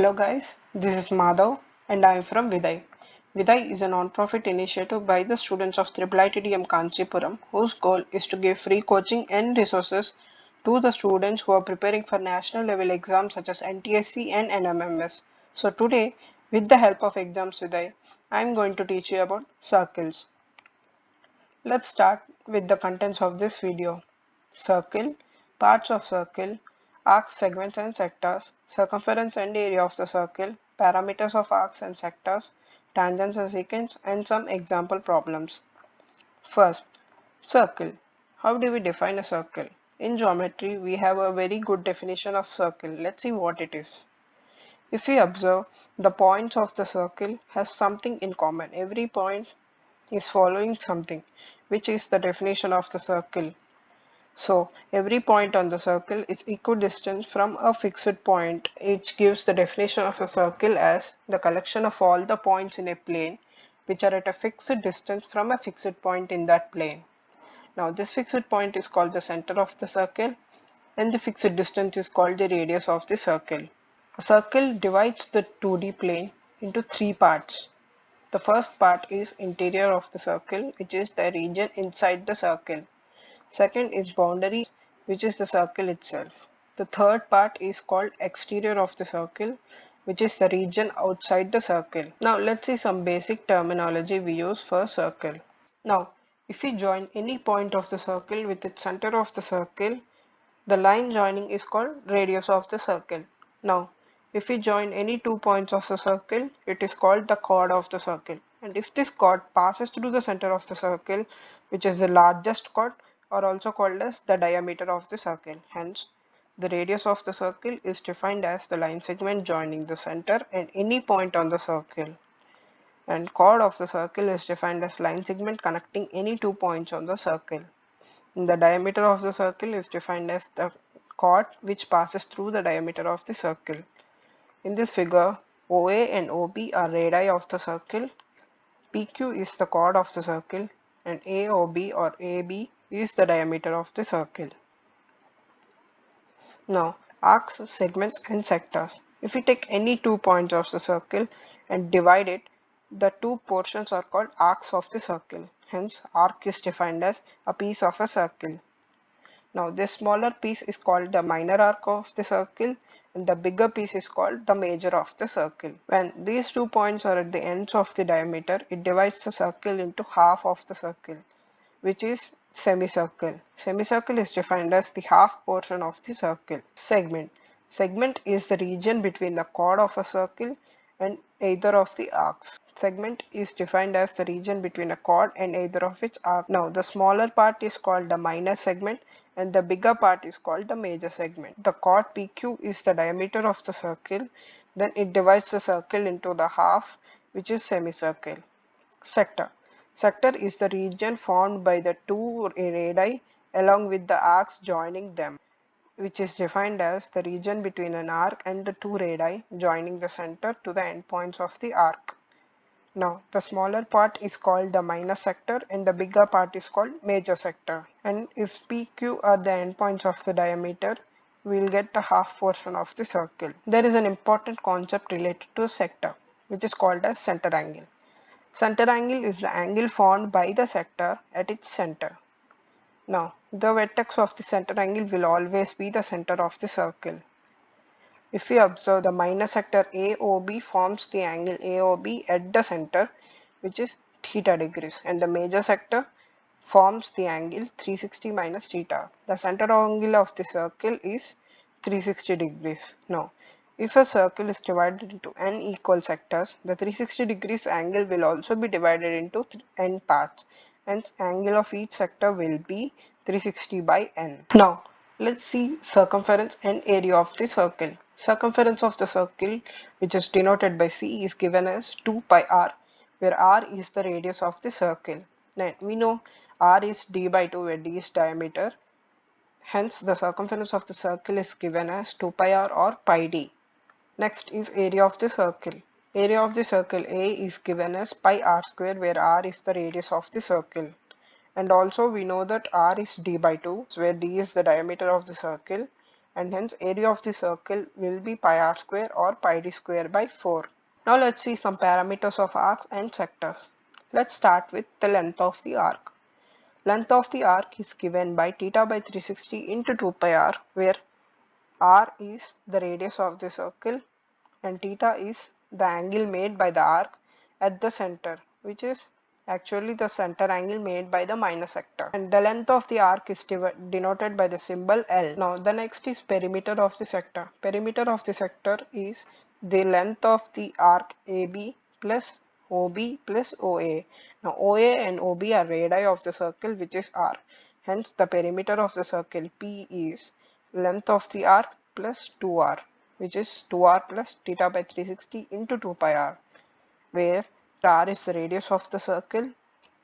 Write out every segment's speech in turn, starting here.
Hello guys, this is Madhav and I am from Vidhai. Vidhai is a non-profit initiative by the students of IIITDM Kancheepuram whose goal is to give free coaching and resources to the students who are preparing for national level exams such as NTSE and NMMS. So today, with the help of Exams Vidhai, I am going to teach you about circles. Let's start with the contents of this video. Circle, parts of circle, arcs, segments and sectors, circumference and area of the circle, parameters of arcs and sectors, tangents and secants, and some example problems. First, circle. How do we define a circle? In geometry, we have a very good definition of circle. Let's see what it is. If we observe, the points of the circle has something in common. Every point is following something, which is the definition of the circle. So every point on the circle is equidistant from a fixed point. It gives the definition of a circle as the collection of all the points in a plane which are at a fixed distance from a fixed point in that plane. Now this fixed point is called the center of the circle and the fixed distance is called the radius of the circle. A circle divides the 2D plane into three parts. The first part is interior of the circle, which is the region inside the circle. Second is boundary, which is the circle itself. The third part is called exterior of the circle, which is the region outside the circle. Now let's see some basic terminology we use for circle. Now, if we join any point of the circle with its center of the circle, the line joining is called radius of the circle. Now, if we join any 2 points of the circle, it is called the chord of the circle. And if this chord passes through the center of the circle, which is the largest chord, or also called as the diameter of the circle. Hence, the radius of the circle is defined as the line segment joining the center and any point on the circle. And chord of the circle is defined as line segment connecting any 2 points on the circle. The diameter of the circle is defined as the chord which passes through the diameter of the circle. In this figure, OA and OB are radii of the circle, PQ is the chord of the circle, and AOB or AB is the diameter of the circle. Now, arcs, segments and sectors. If we take any 2 points of the circle and divide it, the two portions are called arcs of the circle. Hence, arc is defined as a piece of a circle. Now, this smaller piece is called the minor arc of the circle and the bigger piece is called the major of the circle. When these 2 points are at the ends of the diameter, it divides the circle into half of the circle, which is semicircle. Semicircle is defined as the half portion of the circle. Segment. Segment is the region between the chord of a circle and either of the arcs. Segment is defined as the region between a chord and either of its arcs. Now, the smaller part is called the minor segment and the bigger part is called the major segment. The chord PQ is the diameter of the circle. Then it divides the circle into the half, which is semicircle. Sector. Sector is the region formed by the two radii along with the arcs joining them, which is defined as the region between an arc and the two radii joining the center to the endpoints of the arc. Now, the smaller part is called the minor sector and the bigger part is called major sector. And if PQ are the endpoints of the diameter, we will get the half portion of the circle. There is an important concept related to a sector, which is called as center angle. Center angle is the angle formed by the sector at its center. Now, the vertex of the center angle will always be the center of the circle. If we observe, the minor sector AOB forms the angle AOB at the center, which is theta degrees, and the major sector forms the angle 360 minus theta. The center angle of the circle is 360 degrees. Now, if a circle is divided into n equal sectors, the 360 degrees angle will also be divided into n parts. Hence, angle of each sector will be 360 by n. Now, let's see circumference and area of the circle. Circumference of the circle, which is denoted by C, is given as 2 pi r, where r is the radius of the circle. Then we know r is d by 2, where d is diameter. Hence, the circumference of the circle is given as 2 pi r or pi d. Next is area of the circle. Area of the circle A is given as pi r square, where r is the radius of the circle. And also we know that r is d by 2, where d is the diameter of the circle and hence area of the circle will be pi r square or pi d square by 4. Now let's see some parameters of arcs and sectors. Let's start with the length of the arc. Length of the arc is given by theta by 360 into 2 pi r, where r is the radius of the circle and theta is the angle made by the arc at the center, which is actually the center angle made by the minor sector. And the length of the arc is denoted by the symbol L. Now the next is perimeter of the sector. Perimeter of the sector is the length of the arc AB plus OB plus OA. Now OA and OB are radii of the circle, which is R. Hence the perimeter of the circle P is length of the arc plus 2R, which is 2r plus theta by 360 into 2 pi r, where r is the radius of the circle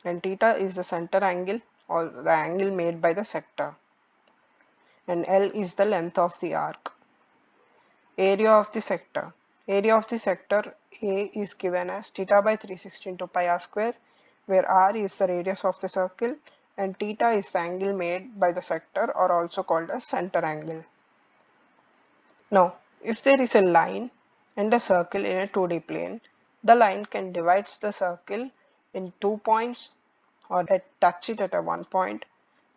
and theta is the center angle or the angle made by the sector, and L is the length of the arc. Area of the sector. Area of the sector A is given as theta by 360 into pi r square, where r is the radius of the circle and theta is the angle made by the sector, or also called as center angle. Now, if there is a line and a circle in a 2D plane, the line can divide the circle in 2 points, or touch it at a 1 point,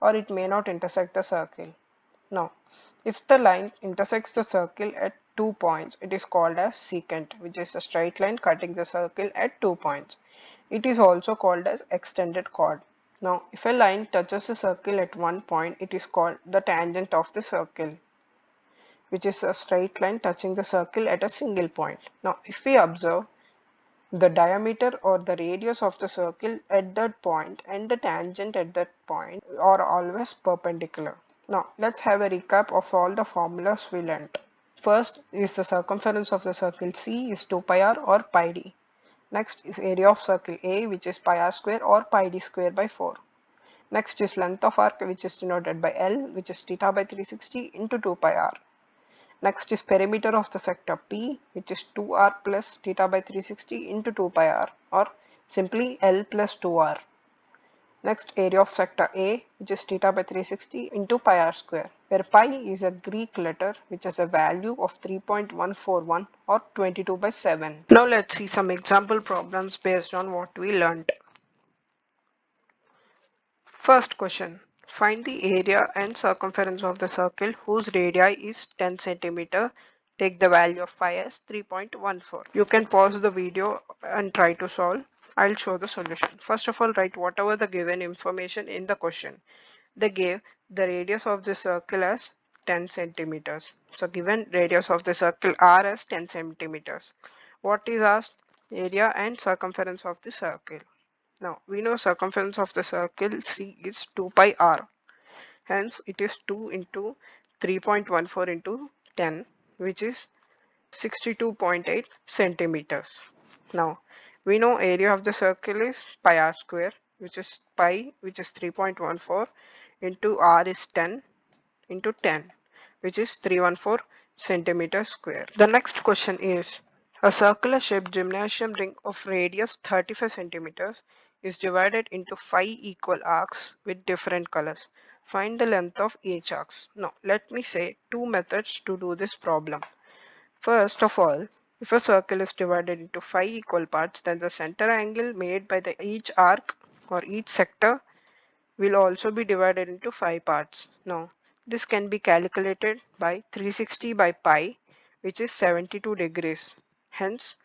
or it may not intersect the circle. Now, if the line intersects the circle at 2 points, it is called as secant, which is a straight line cutting the circle at 2 points. It is also called as extended chord. Now, if a line touches the circle at 1 point, it is called the tangent of the circle, which is a straight line touching the circle at a single point. Now, if we observe, the diameter or the radius of the circle at that point and the tangent at that point are always perpendicular. Now, let's have a recap of all the formulas we learnt. First is the circumference of the circle C is 2 pi r or pi d. Next is area of circle A, which is pi r square or pi d square by 4. Next is length of arc, which is denoted by L, which is theta by 360 into 2 pi r. Next is perimeter of the sector P, which is 2r plus theta by 360 into 2 pi r, or simply L plus 2r. Next, area of sector A, which is theta by 360 into pi r square, where pi is a Greek letter which has a value of 3.141 or 22 by 7. Now let's see some example problems based on what we learned. First question. Find the area and circumference of the circle whose radii is 10 cm. Take the value of pi as 3.14. You can pause the video and try to solve. I'll show the solution. First of all, write whatever the given information in the question. They gave the radius of the circle as 10 centimeters. So given radius of the circle R as 10 centimeters. What is asked? Area and circumference of the circle. Now we know circumference of the circle C is 2 pi r. Hence it is 2 into 3.14 into 10, which is 62.8 centimeters. Now we know area of the circle is pi r square, which is pi, which is 3.14 into r is 10 into 10, which is 314 centimeters square. The next question is, a circular shaped gymnasium ring of radius 35 centimeters is divided into 5 equal arcs with different colors. Find the length of each arc. Now let me say two methods to do this problem. First of all, if a circle is divided into 5 equal parts, then the center angle made by each arc or each sector will also be divided into 5 parts. Now, this can be calculated by 360 by pi, which is 72 degrees. Hence,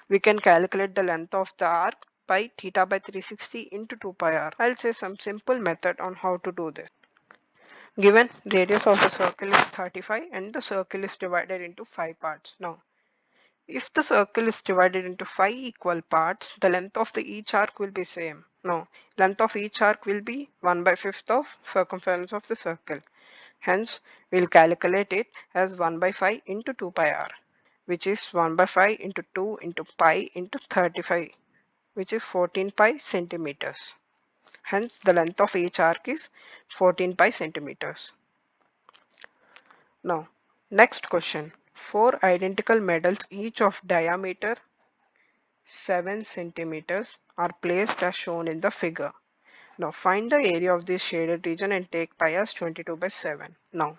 we can calculate the length of the arc by theta by 360 into 2 pi r. I'll say some simple method on how to do this. Given radius of the circle is 35 and the circle is divided into 5 parts. Now, if the circle is divided into 5 equal parts, the length of each arc will be same. No, length of each arc will be 1 by 5th of circumference of the circle. Hence, we'll calculate it as 1 by 5 into 2 pi r, which is 1 by 5 into 2 into pi into 35, which is 14 pi centimeters. Hence, the length of each arc is 14 pi centimeters. Now, next question. 4 identical medals, each of diameter 7 centimeters, are placed as shown in the figure. Now find the area of this shaded region and take pi as 22 by 7. Now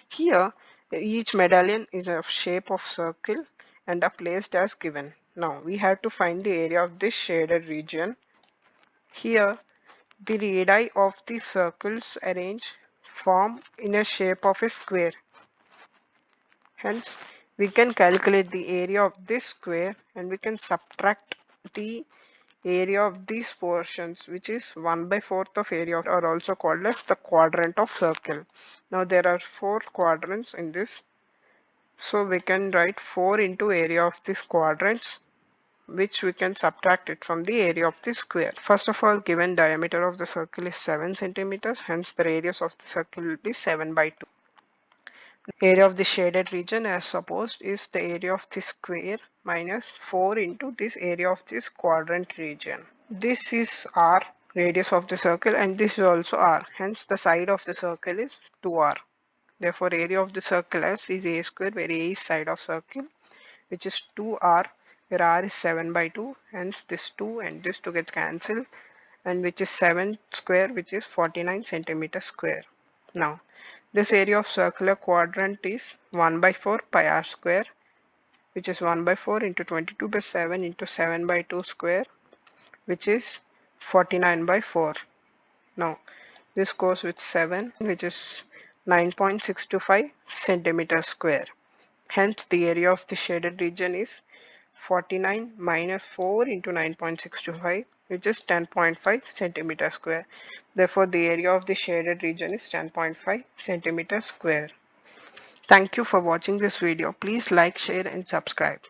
here Each medallion is a shape of circle and are placed as given. Now we have to find the area of this shaded region. Here the radii of the circles arranged form in a shape of a square. Hence, we can calculate the area of this square and we can subtract the area of these portions, which is 1 by 4th of area of, are also called as the quadrant of circle. Now there are 4 quadrants in this. So we can write 4 into area of these quadrants, which we can subtract it from the area of the square. First of all, given diameter of the circle is 7 centimeters, hence the radius of the circle will be 7 by 2. Area of the shaded region as supposed is the area of the square minus 4 into this area of this quadrant region. This is R, radius of the circle, and this is also R. Hence the side of the circle is 2R. Therefore area of the circle S is A square, where A is side of circle, which is 2R, where R is 7 by 2. Hence this 2 and this 2 gets cancelled, and which is 7 square, which is 49 centimeters square. Now this area of circular quadrant is 1 by 4 pi r square, which is 1 by 4 into 22 by 7 into 7 by 2 square, which is 49 by 4. Now this goes with 7, which is 9.625 centimeters square. Hence the area of the shaded region is 49 minus 4 into 9.625, which is 10.5 centimeter square. Therefore the area of the shaded region is 10.5 centimeter square. Thank you for watching this video. Please like, share and subscribe.